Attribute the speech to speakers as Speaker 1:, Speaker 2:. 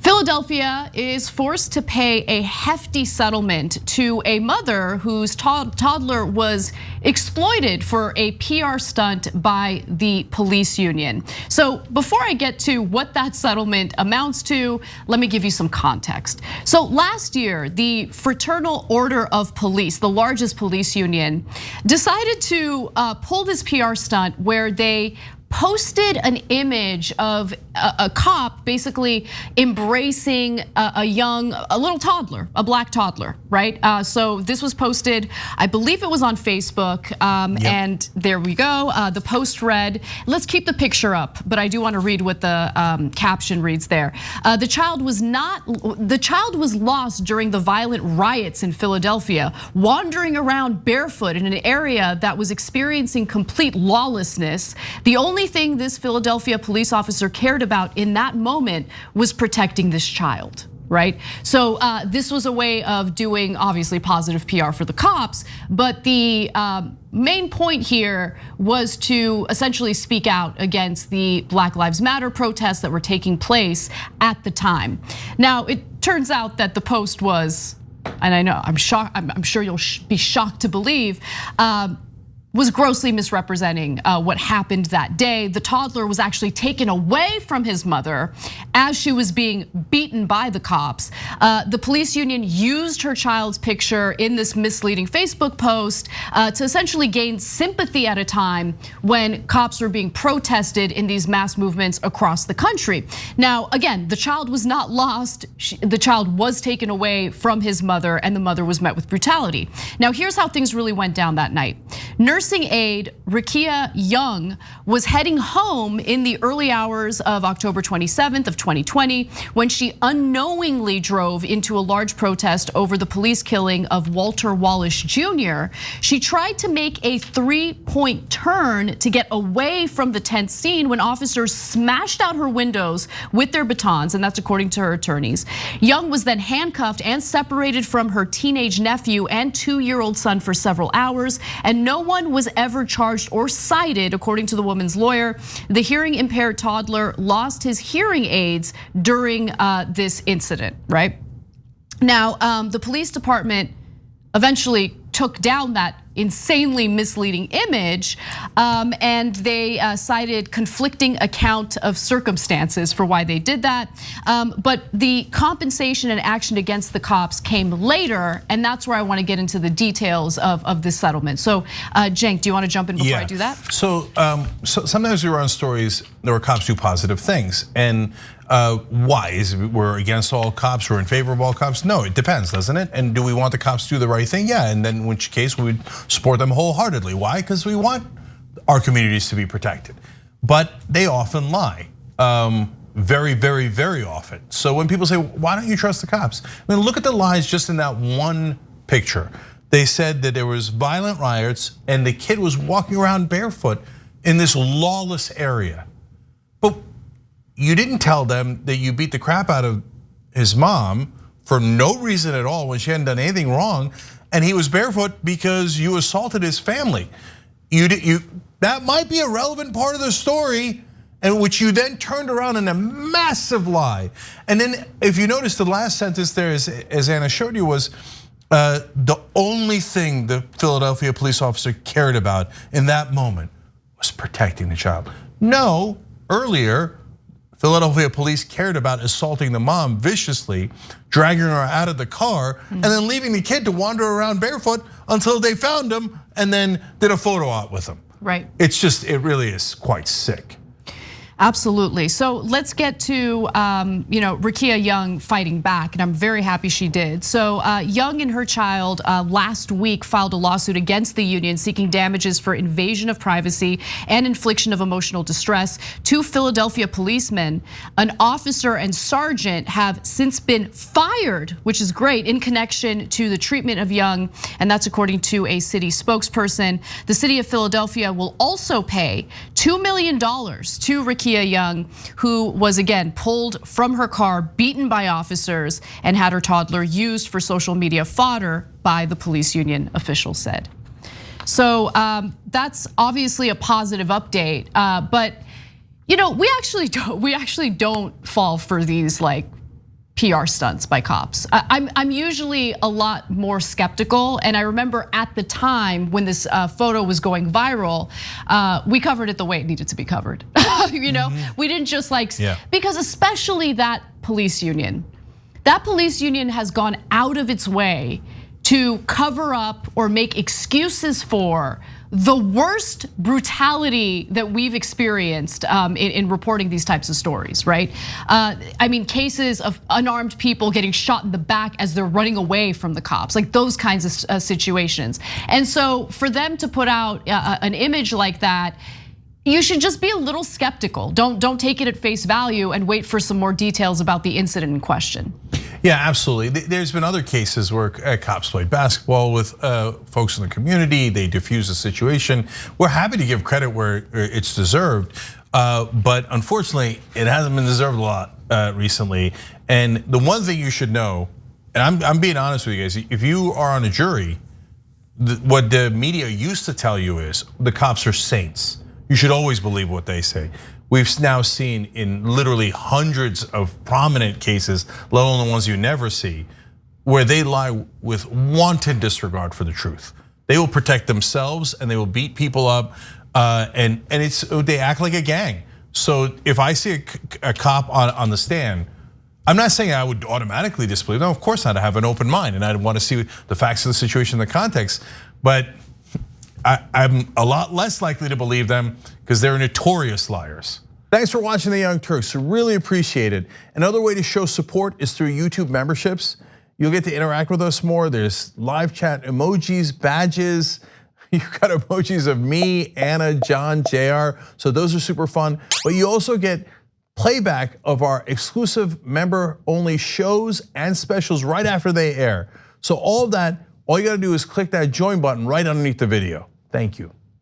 Speaker 1: Philadelphia is forced to pay a hefty settlement to a mother whose toddler was exploited for a PR stunt by the police union. So before I get to what that settlement amounts to, let me give you some context. So last year, the Fraternal Order of Police, the largest police union, decided to pull this PR stunt where they posted an image of a cop basically embracing a little toddler, a black toddler, right? So this was posted, I believe it was on Facebook, and there we go. The post read, let's keep the picture up, but I do want to read what the caption reads there. The child was lost during the violent riots in Philadelphia, wandering around barefoot in an area that was experiencing complete lawlessness. The only thing this Philadelphia police officer cared about in that moment was protecting this child, right? So this was a way of doing obviously positive PR for the cops, but the main point here was to essentially speak out against the Black Lives Matter protests that were taking place at the time. Now, it turns out that the post was, and I know, I'm shocked, I'm sure you'll be shocked to believe, was grossly misrepresenting what happened that day. The toddler was actually taken away from his mother as she was being beaten by the cops. The police union used her child's picture in this misleading Facebook post to essentially gain sympathy at a time when cops were being protested in these mass movements across the country. Now, again, the child was not lost. The child was taken away from his mother and the mother was met with brutality. Now, here's how things really went down that night. Nursing aide Rickia Young was heading home in the early hours of October 27th of 2020 when she unknowingly drove into a large protest over the police killing of Walter Wallace Jr. She tried to make a 3-point turn to get away from the tense scene when officers smashed out her windows with their batons, and that's according to her attorneys. Young was then handcuffed and separated from her teenage nephew and 2-year-old son for several hours, and no one was ever charged or cited, according to the woman's lawyer. The hearing impaired toddler lost his hearing aids during this incident, right? Now, the police department eventually took down that insanely misleading image, and they cited conflicting account of circumstances for why they did that. But the compensation and action against the cops came later, and that's where I want to get into the details of this settlement. So, Cenk, do you want to jump in before I do that?
Speaker 2: So sometimes we run stories where cops do positive things, and why? We're against all cops, we're in favor of all cops? No, it depends, doesn't it? And do we want the cops to do the right thing? Yeah, and then in which case we would support them wholeheartedly. Why? Because we want our communities to be protected. But they often lie, very, very, very often. So when people say, why don't you trust the cops? I mean, look at the lies just in that one picture. They said that there was violent riots and the kid was walking around barefoot in this lawless area. But you didn't tell them that you beat the crap out of his mom for no reason at all when she hadn't done anything wrong, and he was barefoot because you assaulted his family. That might be a relevant part of the story, and which you then turned around in a massive lie. And then if you notice the last sentence there, as Anna showed you, was the only thing the Philadelphia police officer cared about in that moment was protecting the child. No, earlier, Philadelphia police cared about assaulting the mom viciously, dragging her out of the car, and then leaving the kid to wander around barefoot until they found him and then did a photo op with him.
Speaker 1: Right.
Speaker 2: It's just, it really is quite sick.
Speaker 1: Absolutely. So let's get to Rickia Young fighting back, and I'm very happy she did. So Young and her child last week filed a lawsuit against the union seeking damages for invasion of privacy and infliction of emotional distress. 2 Philadelphia policemen, an officer and sergeant, have since been fired, which is great, in connection to the treatment of Young, and that's according to a city spokesperson. The city of Philadelphia will also pay $2 million to Rickia Young, who was again pulled from her car, beaten by officers, and had her toddler used for social media fodder by the police union, officials said. So that's obviously a positive update, but we actually don't fall for these like PR stunts by cops. I'm usually a lot more skeptical, and I remember at the time when this photo was going viral, we covered it the way it needed to be covered. We didn't just because especially that police union has gone out of its way to cover up or make excuses for the worst brutality that we've experienced in reporting these types of stories, right? I mean, cases of unarmed people getting shot in the back as they're running away from the cops, like those kinds of situations. And so for them to put out an image like that, you should just be a little skeptical. Don't take it at face value and wait for some more details about the incident in question.
Speaker 2: Yeah, absolutely. There's been other cases where cops played basketball with folks in the community. They diffused the situation. We're happy to give credit where it's deserved, but unfortunately, it hasn't been deserved a lot recently. And the one thing you should know, and I'm being honest with you guys, if you are on a jury, what the media used to tell you is the cops are saints. You should always believe what they say. We've now seen in literally hundreds of prominent cases, let alone the ones you never see, where they lie with wanton disregard for the truth. They will protect themselves and they will beat people up, and they act like a gang. So if I see a cop on the stand, I'm not saying I would automatically disbelieve them. Of course not. I have an open mind and I'd want to see the facts of the situation, the context, but I'm a lot less likely to believe them because they're notorious liars. Thanks for watching the Young Turks. Really appreciate it. Another way to show support is through YouTube memberships. You'll get to interact with us more. There's live chat emojis, badges. You've got emojis of me, Anna, John, JR. So those are super fun. But you also get playback of our exclusive member-only shows and specials right after they air. So all of that, all you gotta do is click that join button right underneath the video. Thank you.